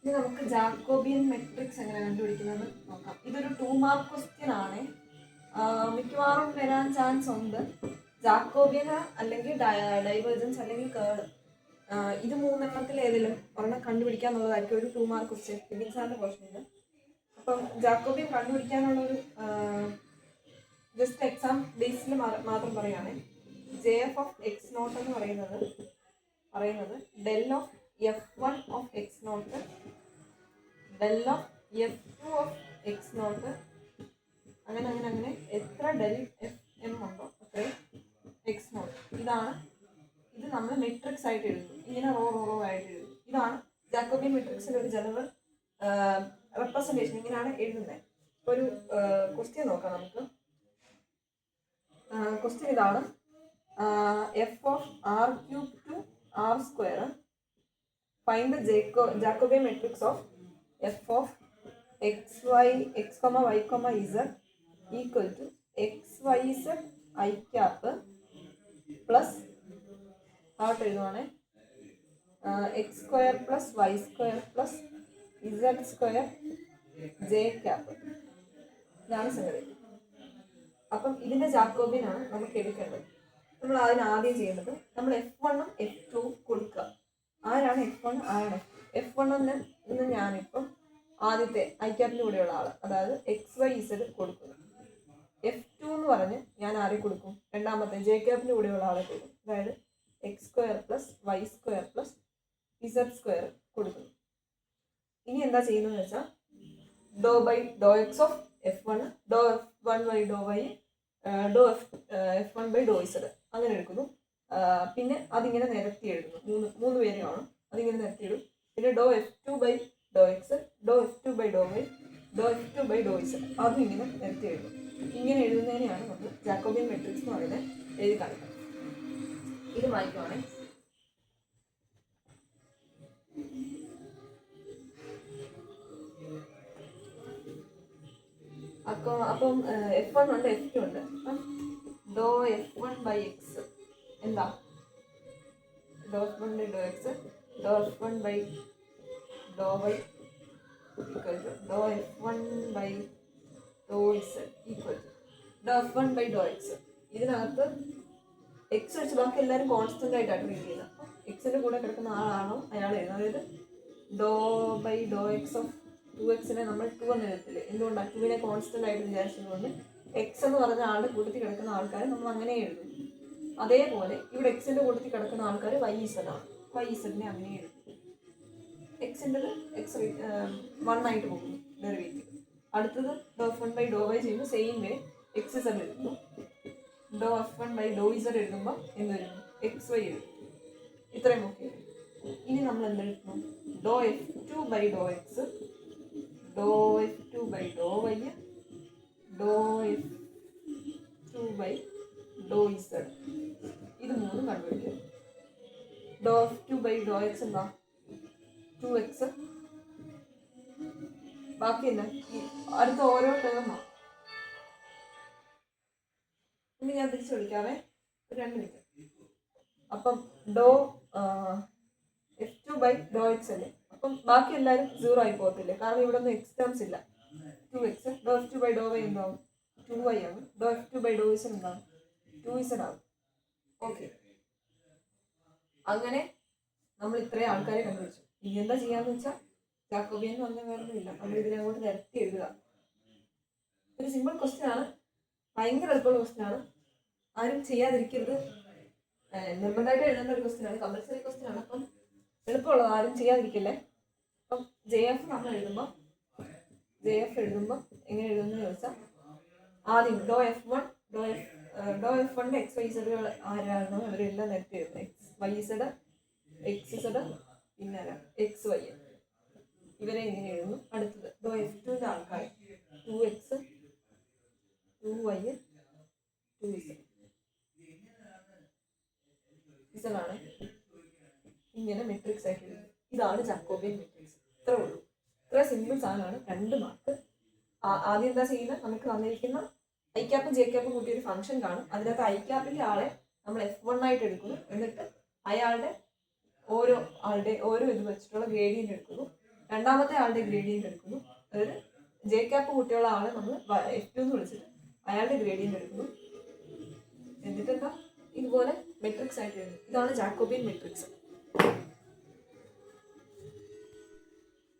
ഇനി നമുക്ക് Jacobian matrix എങ്ങനെ കണ്ടുപിടിക്കുന്നത് നോക്കാം. ഇതൊരു 2 മാർക്ക് ക്വസ്റ്റ്യൻ ആണ്. മിക്കവാറും വരാൻ ചാൻസ് ഉണ്ട്. ജാക്കോബിയന് അല്ലെങ്കിൽ ഡൈവേർജൻസ് അല്ലെങ്കിൽ കേൾ, ഇത് മൂന്നെണ്ണത്തിൽ ഏതെങ്കിലും ഒരെണ്ണം കണ്ടുപിടിക്കാന്നുള്ളതായിരിക്കും ഒരു 2 മാർക്ക് ക്വസ്റ്റ്യൻ, ഫിസിക്സാറിന്റെ ക്വസ്റ്റ്യൻ. അപ്പം ജാക്കോബിയൻ കണ്ടുപിടിക്കാനുള്ളൊരു ജസ്റ്റ് എക്സാം ബേസിൽ മാത്രം പറയുകയാണ്. JF ഓഫ് എക്സ് നോട്ട് എന്ന് പറയുന്നത് del of F1 of x naught, del of F2 of x naught, അങ്ങനെ എത്ര ഡെൽ FM ഉണ്ടോ അത്രയും എക്സ് നോട്ട്. ഇത് നമ്മൾ മെട്രിക്സ് ആയിട്ട് എഴുതുന്നു. ഇങ്ങനെ റോ ആയിട്ട് എഴുതും. ഇതാണ് ജാക്കോബിയൻ മെട്രിക്സിന്റെ ഒരു ജനറൽ റെപ്രസെന്റേഷൻ. ഇങ്ങനെയാണ് എഴുതുന്നത്. ഒരു ക്വസ്റ്റ്യൻ നോക്കാം നമുക്ക്. ക്വസ്റ്റ്യൻ ഇതാണ്. F of R cube to R square, find the Jacobian matrix of F of x y z equal to XYZ I cap plus ആയിട്ട് എഴുതുവാണ് X square plus Y square plus Z square J cap. ഇതാണ് സംഗതി. അപ്പം ഇതിന്റെ ജാക്കോബിയനാണ് നമുക്ക് എടുക്കേണ്ടത്. നമ്മൾ ആദ്യം ചെയ്യേണ്ടത് നമ്മൾ F1ഉം F2ഉം കൊടുക്കുക. ആരാണ് F1, ആരാണ് F1 എന്ന് ഞാനിപ്പം ആദ്യത്തെ ഐ ക്യാപ്പിന്റെ കൂടെയുള്ള ആള്, അതായത് XYZ കൊടുക്കുന്നു. F2 എന്ന് പറഞ്ഞ് ഞാൻ ആരെ കൊടുക്കും? രണ്ടാമത്തെ J ക്യാപ്പിന്റെ കൂടെയുള്ള ആളെ കൊടുക്കും. അതായത് X square plus Y square plus Z square കൊടുക്കുന്നു. ഇനി എന്താ ചെയ്യുന്നതെന്ന് വെച്ചാൽ do by Dr x of F1, do F1 by Dr Y, do F1 by Dr Z അങ്ങനെ എടുക്കുന്നു. പിന്നെ അതിങ്ങനെ നിരത്തി എഴുതുന്നു. മൂന്ന് പേരെയാണ് അതിങ്ങനെ നിരത്തിയിടും. പിന്നെ doh F2 by Dr x, doh F2 by Dr Y, doh F2 by Dr Z അതും ഇങ്ങനെ നിരത്തി എഴുതും. ഇങ്ങനെ എഴുതുന്നതിനെയാണ് നമ്മൾ ജാക്കോബിയൻ മെട്രിക്സ് എന്ന് പറയുന്നത് എഴുതി കാണിക്കുന്നത്. ഇത് വായിക്കുവാണേ. അപ്പം F1 ഉണ്ട്, F2 ഉണ്ട്. അപ്പം ഡോ F1 ബൈ എക്സ് എന്താ? Doh F1 by Dr x, doh F1 by doh y equal to doh F1 by Dr Z equal to doh F1 by Dr x. ഇതിനകത്ത് എക്സ് വെച്ച് ബാക്കി എല്ലാവരും കോൺസ്റ്റന്റ് ആയിട്ടാണ് treat ചെയ്യുന്നത്. അപ്പം എക്സിന്റെ കൂടെ കിടക്കുന്ന ആളാണോ അയാൾ എഴുതുന്നത്. അതായത് do by Dr x of 2x നമ്മൾ 2 എന്ന് എഴുതത്തില്ലേ? എന്തുകൊണ്ടാണ്? 2നെ കോൺസ്റ്റന്റ് ആയിട്ട് വിചാരിച്ചതുകൊണ്ട് എക്സ് എന്ന് പറഞ്ഞ ആളുടെ കൂട്ടത്തിൽ കിടക്കുന്ന ആൾക്കാരെ നമ്മൾ അങ്ങനെ എഴുതും. അതേപോലെ ഇവിടെ എക്സിന്റെ കൂട്ടത്തിൽ കിടക്കുന്ന ആൾക്കാർ YZ ആണ്. YZനെ അങ്ങനെ എഴുതും. എക്സിൻ്റെ എക്സ് 1 ആയിട്ട് പോകുന്നു ഡെറിവേറ്റീവ്. അടുത്തത് ഡോ F1 ബൈ ഡോ വൈ ചെയ്യുമ്പോൾ സെയിം വേ XZ എഴുതുന്നു. ഡോ F1 ബൈ ഡോ Z എഴുതുമ്പോൾ എന്ത് വരുന്നു? XY എഴുതും. ഇത്രയും ഓക്കെ. ഇനി നമ്മൾ എന്തെഴുതുന്നു? Doh F2 by Dr x, doh F2 by doh y, doh F2 by Dr Z. ഇത് മൂന്നും കണ്ടുപിടിക്കുക. ഡോ F2 ബൈ ഡോ എക്സ് എന്താ? 2x. ബാക്കി എന്താ? അടുത്ത ഓരോ ടേമോ ഇനി ഞാൻ തിരിച്ചു വിളിക്കാവേ, 2 മിനിറ്റ്. അപ്പം ഡോ F2 ബൈ ഡോ എക്സ് അല്ലേ? അപ്പം ബാക്കി എല്ലാവരും 0 ആയി പോകത്തില്ലേ? കാരണം ഇവിടെ ഒന്നും എക്സ് ടേംസ് ഇല്ല. 2x. Dr F2 by doh Y എന്താവും? 2y ആണ്. ഡോ F2 ബൈ ഡോ Z എന്താവും? 2Z ആവും. ഓക്കെ. അങ്ങനെ നമ്മൾ ഇത്രയും ആൾക്കാരെ കണ്ടുപിടിച്ചു. ഇനി എന്താ ചെയ്യാന്ന് വെച്ചാൽ ജാക്കോബിയൻ എന്ന് പറഞ്ഞാൽ വേറൊന്നുമില്ല, നമ്മൾ ഇതിനങ്ങോട്ട് നിരത്തി എഴുതുക. ഒരു സിമ്പിൾ ക്വസ്റ്റ്യൻ ആണ്, ഭയങ്കര എളുപ്പമുള്ള ക്വസ്റ്റ്യൻ ആണ്. ആരും ചെയ്യാതിരിക്കരുത്. നിർബന്ധമായിട്ട് എഴുതേണ്ട ഒരു ക്വസ്റ്റ്യൻ ആണ്, കമ്പൽസറി ക്വസ്റ്റ്യൻ ആണ്. അപ്പം എളുപ്പമുള്ളത് ആരും ചെയ്യാതിരിക്കില്ലേ. അപ്പം JF നമ്മൾ എഴുതുമ്പോൾ എങ്ങനെ എഴുതുന്നത് ചോദിച്ചാൽ ആദ്യം ഡോ F1 ഡോ F1ന്റെ XYZ ആരാണോ അവരെല്ലാം നിരത്തി എഴുതുന്നത്. XYZ, XZ, പിന്നെ XY ഇവരെ ഇങ്ങനെ എഴുതുന്നു. അടുത്തത് ഡോ F2ന്റെ ആൾക്കാർ 2x, 2y, 2z. ഇതാണ് ഇങ്ങനെ മെട്രിക്സ് ആയിട്ട് എഴുതുന്നത്. ഇതാണ് ജാക്കോബിയൻ മെട്രിക്സ്. ഇത്രേ ഉള്ളൂ. ഇത്ര സിമ്പിൾ സാധനമാണ്. 2 മാർക്ക്. ആദ്യം എന്താ ചെയ്യുന്നത്? നമുക്ക് തന്നിരിക്കുന്ന ഐ ക്യാപ്പും J ക്യാപ്പും കൂട്ടി ഒരു ഫംഗ്ഷൻ കാണും. അതിനകത്ത് ഐ ക്യാപ്പിന്റെ ആളെ നമ്മൾ F1 ആയിട്ട് എടുക്കുന്നു. എന്നിട്ട് അയാളുടെ ഓരോ ഇത് വെച്ചിട്ടുള്ള ഗ്രേഡിയന്റ് എടുക്കുന്നു. രണ്ടാമത്തെ ആളുടെ ഗ്രേഡിയൻ്റ് എടുക്കുന്നു. അതായത് ജെ ക്യാപ്പ് കുട്ടിയുള്ള ആളെ നമ്മൾ F2 എന്ന് വിളിച്ചിട്ട് അയാളുടെ ഗ്രേഡിയൻ്റ് എടുക്കുന്നു. എന്നിട്ട് എന്താ ഇതുപോലെ മെട്രിക്സ് ആയിട്ട് എഴുതുന്നു. ഇതാണ് ജാക്കോബിയൻ മെട്രിക്സ്.